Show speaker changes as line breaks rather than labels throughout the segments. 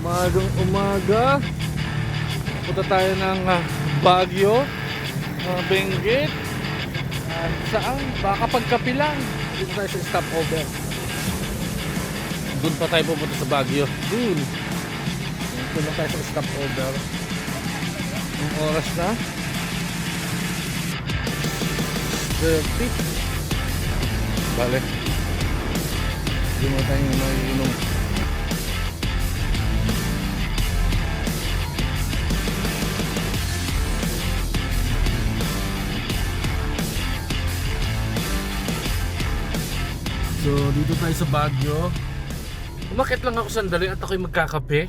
Umagang umaga. Punta tayo ng Baguio, Benguet. Saan? Baka pagkapilang. Dito tayo sa stopover. Doon pa tayo pupunta sa Baguio. Doon. Doon lang tayo sa stopover. Ang oras na 30. Bale. Hindi mo tayo maiinom. So, dito tayo sa Baguio. Umakit lang ako sandali at ako'y magkakape.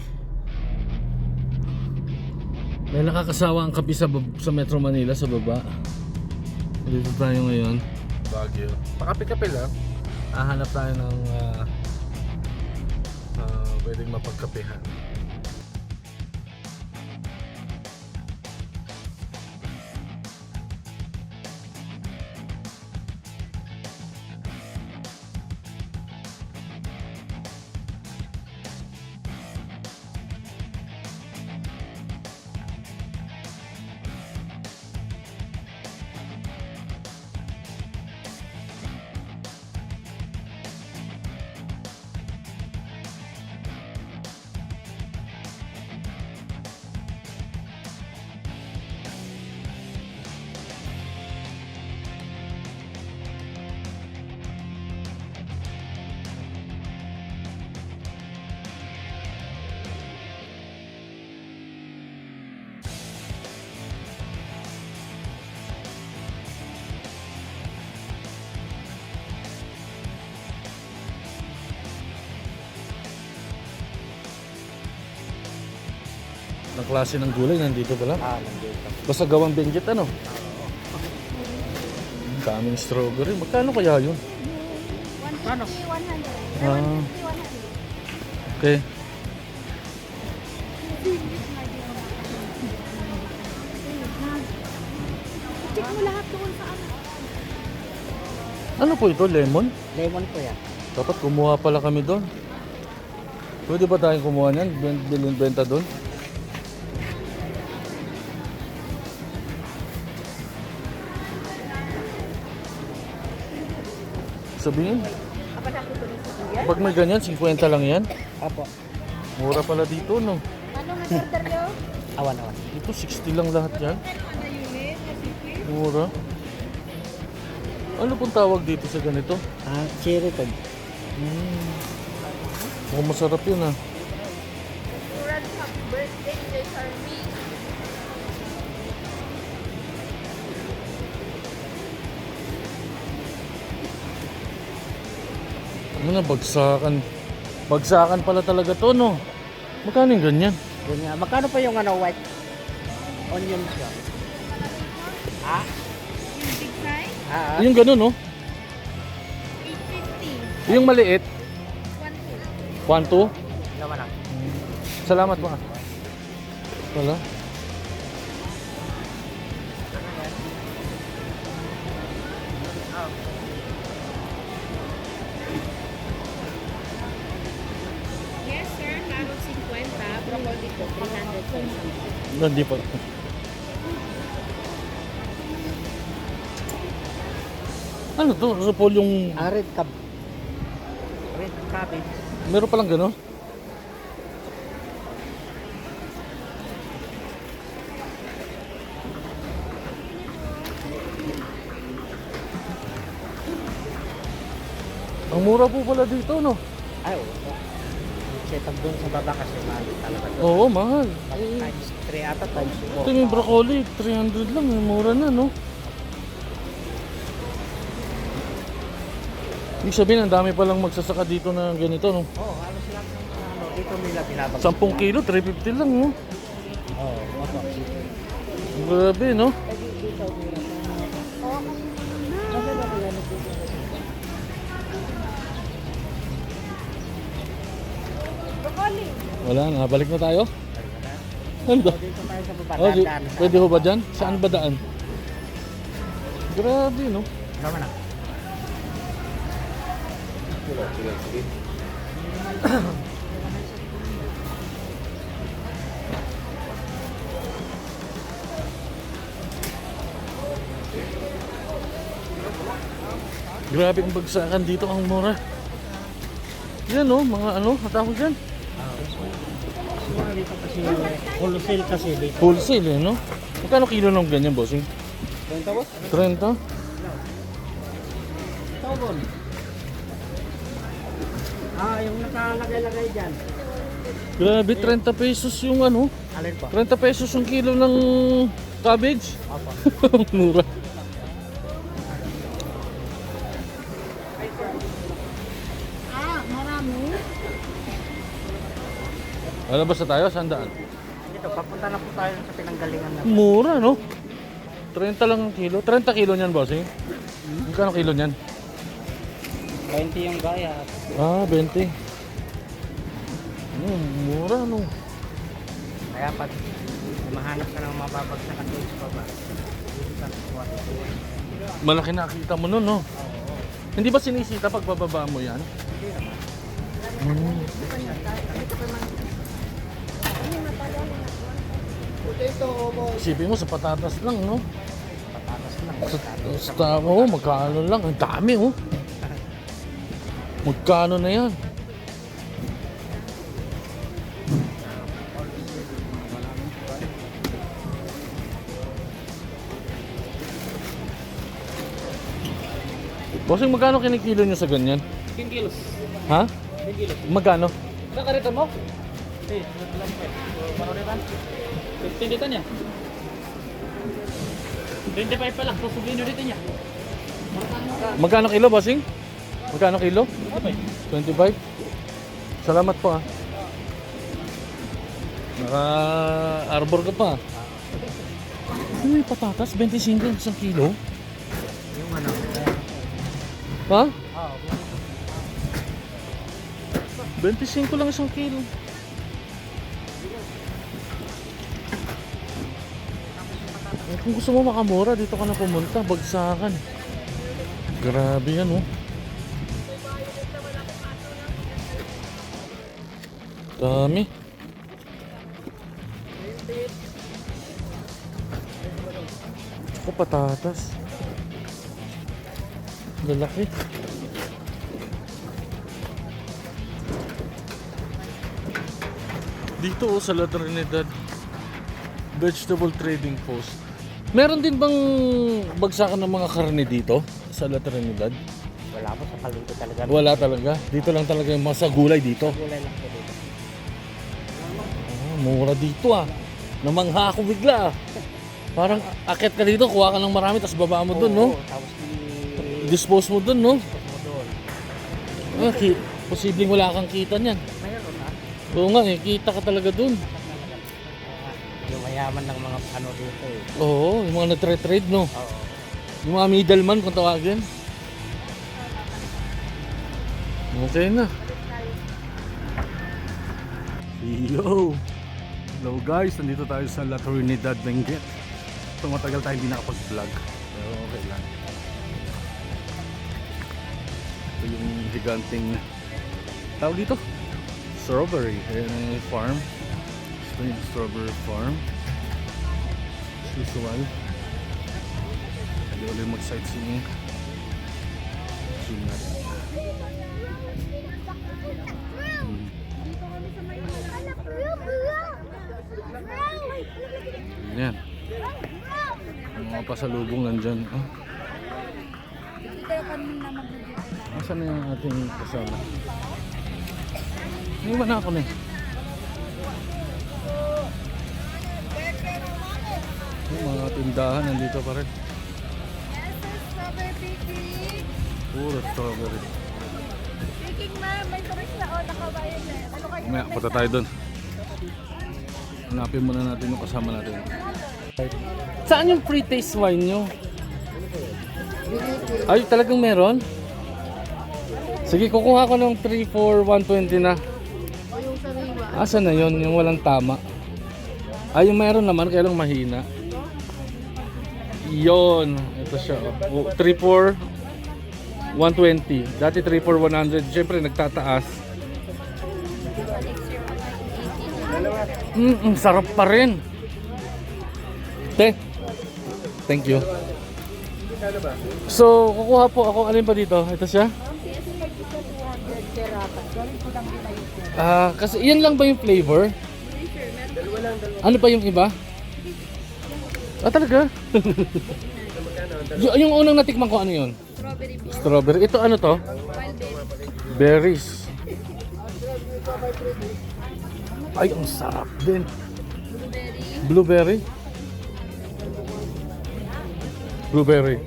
May nakakasawa ang kape sa Metro Manila sa baba. Dito tayo ngayon, Baguio. Pakape-kape lang. Hahanap tayo ng pwedeng mapagkapehan. Ang klase ng gulay nandito pala.
Nandito.
Basta gawang Benguet ano? Daming strawberry. Magkano kaya yun?
150, 100.
Ah. Okay.
Check mo lahat doon sa ano.
Ano po ito? Lemon?
Lemon po yan.
Dapat kumuha pala kami doon. Pwede ba tayong kumuha niyan? Benta doon? Sabihin, pag may ganyan, 50 lang yan.
Apo.
Mura pala dito, no?
Ano nga order nyo?
Awan.
Dito, 60 lang lahat yan. Mura. Ano pong tawag dito sa ganito?
Cherry peg.
Mukhang masarap yun, ah.
Birthday, J. Charmy.
Ano na, bagsakan. Bagsakan pala talaga to, no? Magkano yung ganyan?
Ganyan. Magkano pa yung white onion siya?
Yung big fry,
Yung ganun, no?
850.
Yung maliit,
1
1-2.
Naman lang.
Salamat mga. Wala.
Yes, sir. Carrot 50. Broccoli po, 300 pesos.
Hindi pa. Ano to? Repolyo yung...
Red cab. Red cabbage.
Meron palang gano'n? Ang mura po pala dito, no?
Ay, oo. Kasi pag doon sa baba kasi mahal talaga.
Oo, mahal.
Times 3 ata, times 4.
Ito yung broccoli, 300 lang. Mura na, no? Ibig sabihin, ang dami palang magsasaka dito na ganito, no?
Oo, halos lang dito nila binabag.
10 kilo, 350 lang, no?
Oo, opo.
Grabe, no?
Broccoli.
Wala na, balik na tayo. Ano?
Dito tayo sa baba.
Oh,
Daan.
pwede ho ba dyan? Saan ba daan? Grabe, no?
Naman na.
Grabe ang bagsakan dito, ang mura. Yan oh, mga ano, tawag dyan?
Dito kasi wholesale kasi dito.
Wholesale eh, no? Magkano kilo ng ganyan, bossing?
20 boss?
30?
Tawon. Yung nakalagay-lagay dyan.
Grabe, 30 pesos yung ano?
Alin pa?
30 pesos yung kilo ng cabbage.
Apa?
Mura.
Marami.
Ano ba sa tayo? Sandaan?
Dito, papunta na po tayo sa pinanggalingan natin.
Mura, no? 30 lang ang kilo. 30 kilo niyan, bossing? Magkano kilo niyan?
20 yung gaya.
Ah, 20. Mura, no?
Kaya pag mahanap ka ng mababagsakan doon sa baba, dito ka kuha dito.
Malaki nakita mo nun, no? Hindi ba sinisita pag bababa mo yan?
Hindi naman.
Isipin mo sa patatas lang, no?
Patatas lang.
Sa oh, magkano lang? Ang dami, oh. Magkano na yan? Bossing, magkano kinikilo nyo sa ganyan?
10 kilos.
Ha?
10 kilos.
Magkano?
Nakarito mo? Hindi, lang po. Maronitan? 15 dito niya. 25 pa lang, susubihin nyo dito niya.
Magkano kilo, bossing? Magkano kilo? 25. Salamat po, ah. Naka-arbor ka pa. Ano yung patatas? 25 isang kilo?
Yung ano?
Ha?
Oo.
25 lang isang kilo. Eh, kung gusto mo makamura, dito ka na pumunta. Bagsakan. Grabe yan, oh. Dami. Ako, patatas. Lalaki. Dito oh, sa La Trinidad Vegetable Trading Post. Meron din bang bagsakan ng mga karne dito sa La Trinidad?
Wala po sa palengke talaga.
Wala talaga. Dito lang talaga yung mga sa gulay dito.
Gulay lang po dito.
Ah, mura dito ah. Namangha ako bigla ah. Parang akit ka dito, kuha ka ng marami tapos baba mo dun, no?
Oo, tapos
Dispose mo dun, no?
mo doon.
Ah, posibleng wala kang kita niyan.
Mayroon na.
Oo nga eh, kita ka talaga dun.
Yung mayaman ng mga ano dito eh.
Oo, yung mga nagtre-trade, no?
Oo.
Yung mga middleman kung tawagin. Okay na. Yo! Hello guys, nandito tayo sa La Trinidad Benguet. So matagal tayo hindi nakapag-vlog. Pero okay lang. Ito yung giganting tawag dito? Strawberry. Ayan ang farm. Ito yung strawberry farm. As usual. Pwede ulit mag-sightseeing. Zoom natin. Yan. Ang mga pasalubong nandyan. Oh. Asan na yung ating kasama? Iwan na ako na eh. Yung mga tindahan nandito pa rin. Puro strawberry.
Speaking ma'am, may turis na o nakabayan na. Ano kayo?
Mamaya, punta tayo doon. Hanapin muna natin yung kasama natin. Saan yung free taste wine nyo? Ay, talagang meron? Sige, kukuha ko ng 3 for 120 na.
O yung sariwa.
Asa na yun? Yung walang tama. Ay, yung meron naman, kaya lang mahina. Yon, ito siya. 3 for 120. Dati 3 for 100. Siyempre, nagtataas. Sarap pa rin. Thank you. So, kukuha po ako. Alin pa dito? Ito siya? Kasi yan lang ba yung flavor? Ano pa yung iba? Talaga? yung unang natikman ko, ano yun?
Strawberry beer.
Strawberry. Ito ano to?
Wild
Berries.
berry.
Ay, ang sarap din.
Blueberry.
Blueberry.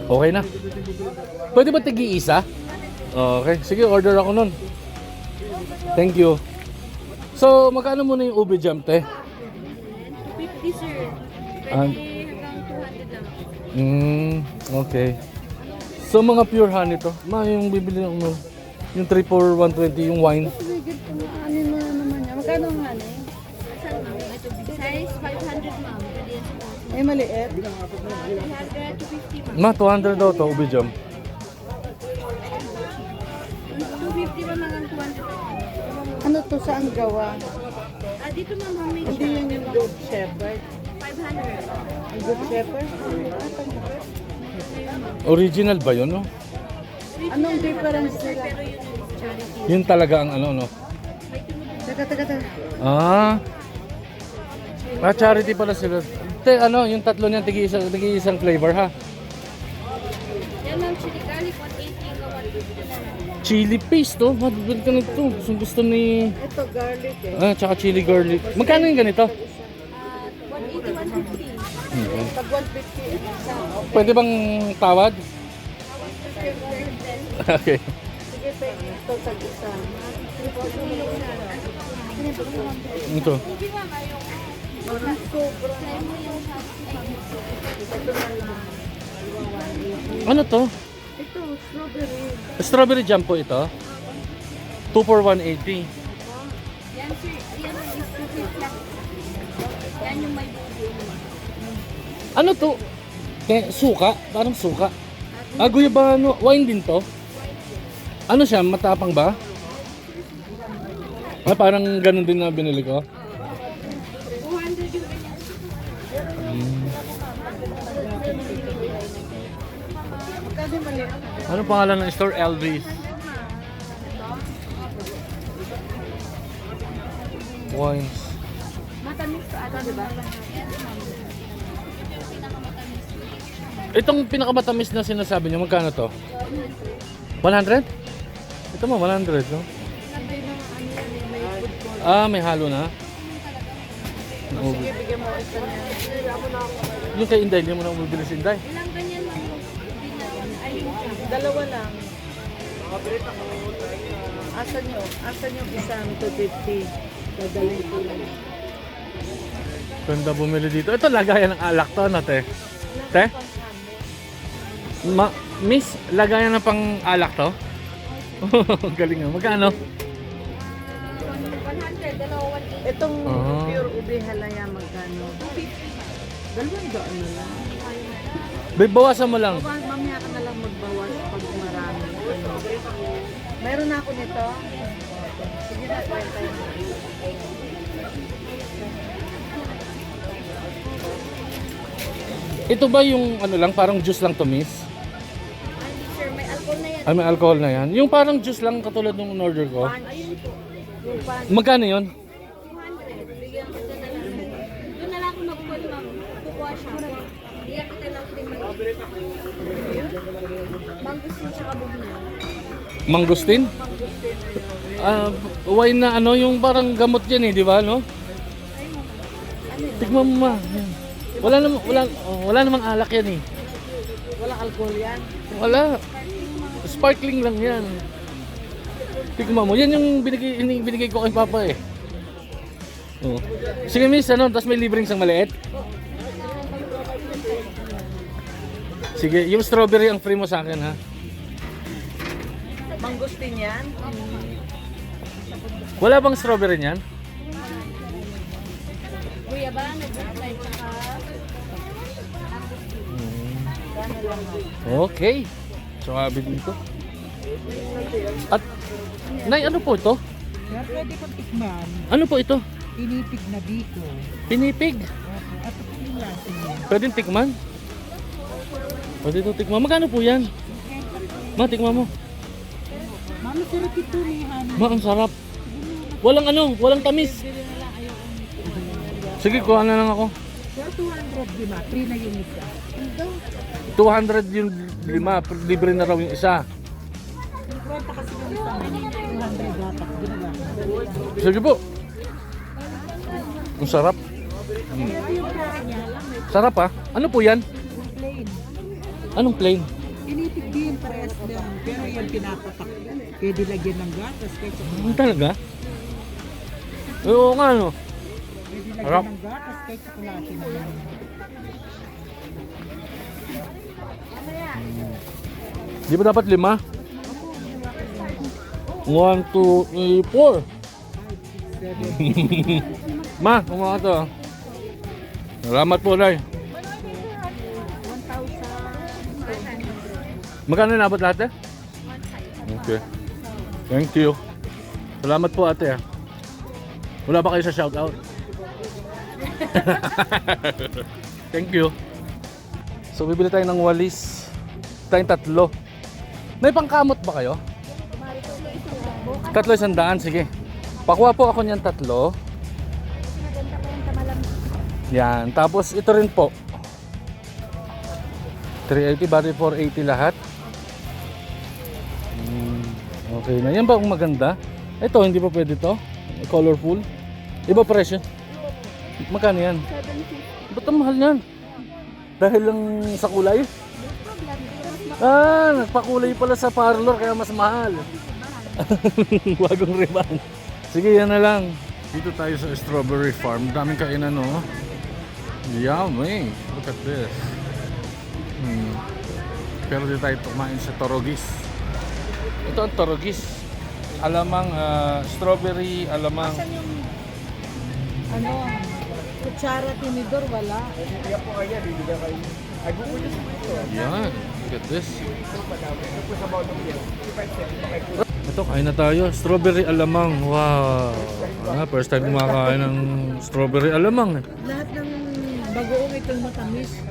Okay na. Pwede ba tigi-isa? Okay. Sige, order ako nun. Thank you. So, magkano muna yung ube jam, te?
50 sir. Pwede
Ah.
hanggang 200 lang.
Okay. So, mga pure honey to. Yung bibili ng yung 3 for 120 yung wine.
Ano mo naman yan? Magkano ang ano?
Saan ma'am? Ito big size, 500 ma'am. Pwede yan sa mga.
Ay, maliit.
300 to 50 ma'am.
200 daw to, ube jam.
250 ma'am hanggang 200.
Ano to? Saan gawa?
Dito ma'am, homemade
Hindi
siya.
yung Good Shepherd.
500.
Ang Good Shepherd?
Original ba yun, no?
Anong difference nila?
Pero yun yung charity.
Yun talaga ang ano, no?
Teka.
Charity pala sila. Te, yung tatlo niyan, tigi-isang flavor, ha?
Yan ma'am, chili garlic, 180 hanggang 150 na lang.
Chili paste, oh. Madbad ka nito. Gusto ni...
Ito, garlic eh.
Tsaka chili garlic. Magkano yung ganito?
180, 150.
Pag 150, isa.
Pwede bang tawad? Okay.
Sige, ito, tag-isa.
Ito. Ano to?
Ito, strawberry.
Strawberry jam po ito. 2 for 180.
Yan sir, yan ang is lang. Yan yung may bubo.
Ano to? Suka? Parang suka. Guyabano. Wine din to? Ano siya? Matapang ba? Parang ganun din na binili ko.
200 yung ganyan.
Magkano maliit?
Ano pangalan ng store? Elvis. Wines.
Matamis to ano, di ba?
Itong pinakamatamis na sinasabi niyo, magkano to? 100? Ito mo, 100, no? May halo na.
Sige, bigyan mo isa niya.
Yung kay Inday, hindi mo na umibili si Inday.
Ilang ganyan lang yung ay yung siya.
Dalawa lang. Asan yung isang 250? Dadalhin ko lang.
Ganda bumili dito. Ito lagayan ng alak to, ano, te? Te? Miss, lagayan ng pang alak to? Galing nga. Magkano?
100, dalawa 180.
Itong
Ah.
pure ube halaya magkano? 250 na lang.
Bawasan mo lang.
Mamaya ka na lang magbawas pag marami. Meron na ako nito. Sige na, kwenta yun.
Ito ba yung ano lang, parang juice lang to, miss?
Hindi sir, may alcohol na yan.
May alcohol na yan. Yung parang juice lang katulad ng order ko.
Ayun po.
Yung pan.
Magkano yun?
200. Bigyan ko na lang. Doon na lang ako mag-call ma'am. Kukuha siya. Bigyan kita lang din mali. Mangustin siya kabugna.
Mangustin? Wine na ano, yung parang gamot yan eh, di ba, no? Tignan mo ma. Yan. Wala namang alak yan eh.
Walang alcohol yan.
Wala. Sparkling lang yan. Tignan mo. Yan yung binigay ko kay Papa eh. Oh. Sige miss, tapos may libreng isang maliit. Sige, yung strawberry ang free mo sa akin ha.
Mangustin yan.
Wala bang strawberry niyan?
Kuya ba? Nag-apply tsaka
Okay. Suwabe dito. At, Nay, ano po ito?
Pwede kong tikman.
Ano po ito?
Pinipig na biko.
Pinipig.
At
Pwede tikman? Pwede ito tikman. Magkano po yan? Ma, tikman mo.
Mami, sarap ito ni Hani.
Ma, ang sarap. Walang ano, walang tamis. Sige, kuha na lang ako.
Pero 200, di ba? Free na yung isa.
200 yung 5, libre na raw yung isa.
Kwenta kasi yung isa. 200 dapat. Ginawa.
Sige po. Ang sarap. Sarap ha? Ano po yan?
Plain.
Anong plain?
Inipig din parehas lang. Pero yan pinapatak. Pwede lagyan ng gatas.
Ano talaga? Oo nga no.
Pwede
Harap.
lagyan ng gatas kahit tsokolate na yan.
Di ba dapat 5? 1, 2, 3, 4. Ma, kumuha to. Salamat po, Nay.
1,000.
Magkano nabot lahat eh? Okay. Thank you. Salamat po, ate. Wala ba kayo sa shoutout? Thank you. So, bibili tayo ng walis. Tayong 3. May pangkamot ba kayo? 3 100, sige. Pakuha po ako niyan 3.
Maganda po yung tamalam.
Yan. Tapos ito rin po. 380 bali 480 lahat. Okay na. Yan ba kung maganda? Ito, hindi pa pwede to? Colorful? Iba presyo? Magkano yan?
750.
Ba't ang mahal yan? Dahil lang sa kulay? Nagpakulay pala sa parlor kaya mas mahal. Wagong riban. Sige, yan na lang. Dito tayo sa strawberry farm. Daming kainan, no? Yummy. Look at this. Pero dito tayo kumain sa Torogis. Ito ang Torogis. Alamang strawberry, alamang.
Saan yung ano, kutsara, tinidor, wala.
Yan. Look at this. Ito, kain na tayo. Strawberry alamang. Wow. First time kumakain ng strawberry alamang.
Lahat ng bagoong itong matamis.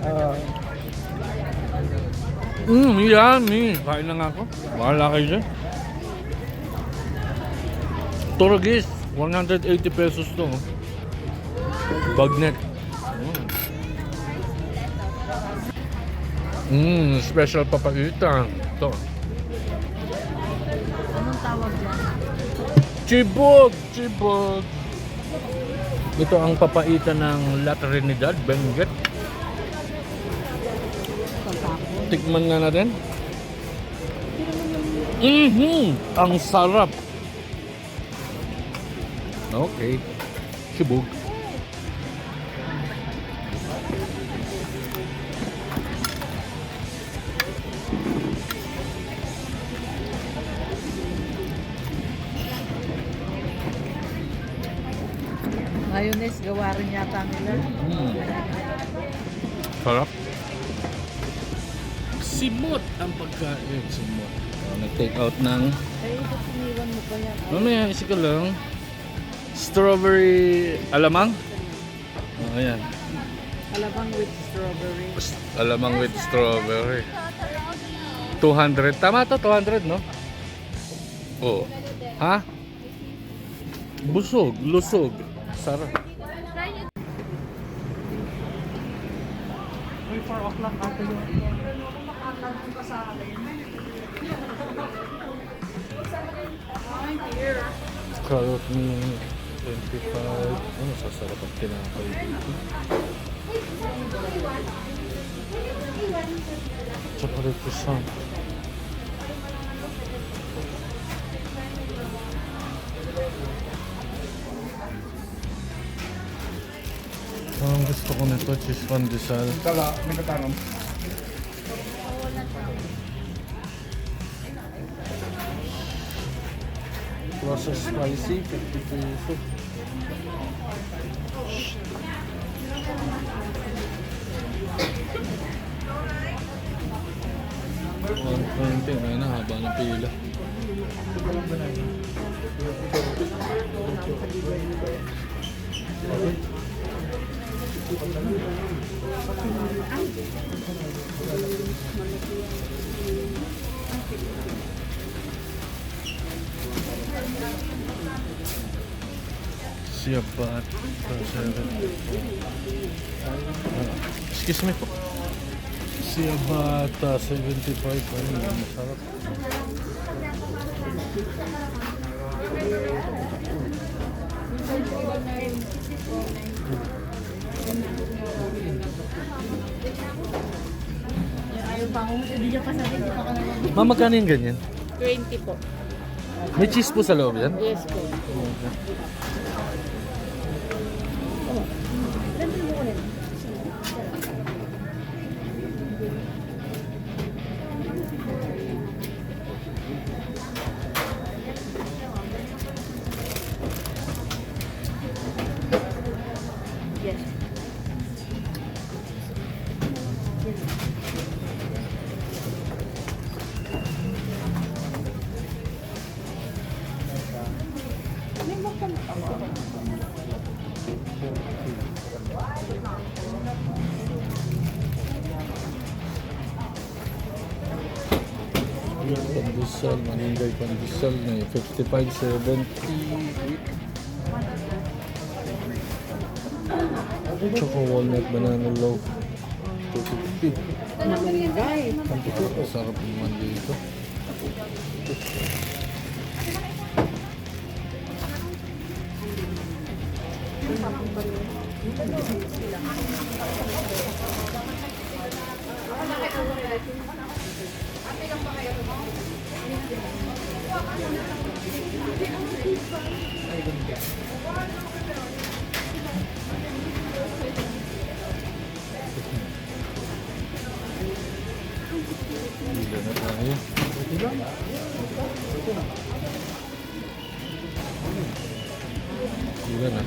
Yummy. Kain na nga ako. Bahala kayo dyan. Torogis. 180 pesos to. Bagnet. Special papaitan. Ito.
Anong tawag dyan?
Chibog! Chibog! Ito ang papaitan ng La Trinidad, Benguet. Tikman nga natin. Ang sarap! Okay. Chibog.
Mayonnaise, gawa rin yata nila.
Sarap. Simot ang pagkain. Simot. Nag-take out ng...
Ay, ito piniwan mo pa yan.
Mamaya, isi ko lang. Strawberry alamang. Ayan.
Alabang with strawberry.
Alamang with strawberry. 200. Tama to, 200, no? Oo. Ha? Busog, lusog. Sarap.
Uy, 4 o'clock ata yun.
Carrot ni 25. Ano, sasarap ang tinapay dito. Chocolate croissant. Ang gusto ko nito, cheese pandesal.
Kala, may katanong.
Processed spicy, 50 pesos. Ayun na, haba ng pila. Siabat. Excuse me po. Siabata 75. Ano, masarap.
Ayaw pa ako. Hindi niya pa sabi. Hindi pa ka naman.
Ma'am, magkano yung ganyan?
20 po.
May cheese po sa loob yan?
Yes po. Yes.
Pandesal, Maningay Pandesal na 55.70. Choco walnut banana loaf 250.
Malunggay.
Sarap naman dito. Bila na tayo. Bila na.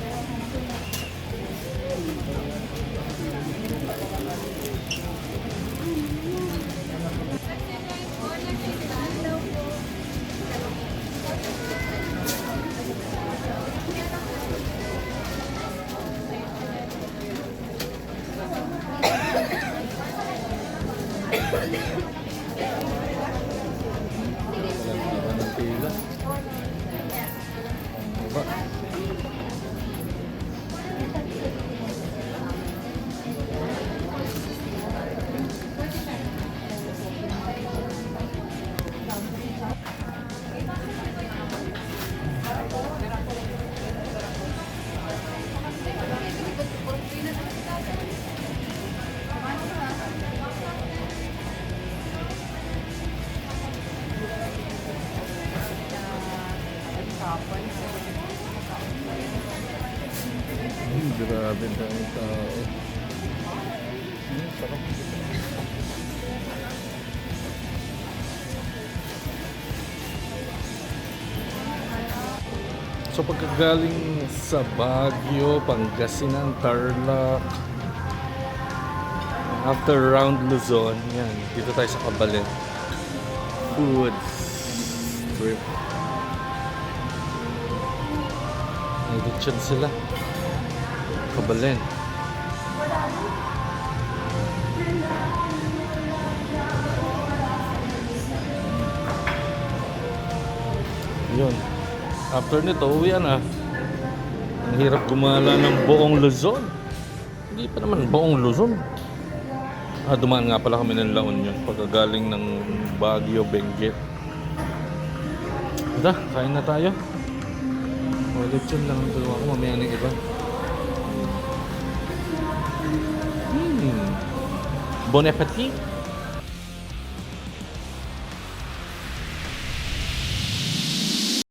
Wala ng pila. Diba? Grabe ang daming tao. Sarap. So pagkagaling sa Baguio, Pangasinan, Tarlac, after round Luzon, yan, dito tayo sa Kabalen. Food strip. May lechon sila. Kabalen. Yun. After nito, uwian na. Ang hirap gumala ng buong Luzon. Hindi pa naman buong Luzon. Dumaan nga pala kami ng La Union pagkagaling ng Baguio, Benguet. Ito, kain na tayo. Lechon lang ang dalawa ko, mamaya ng iba. Bon appetit!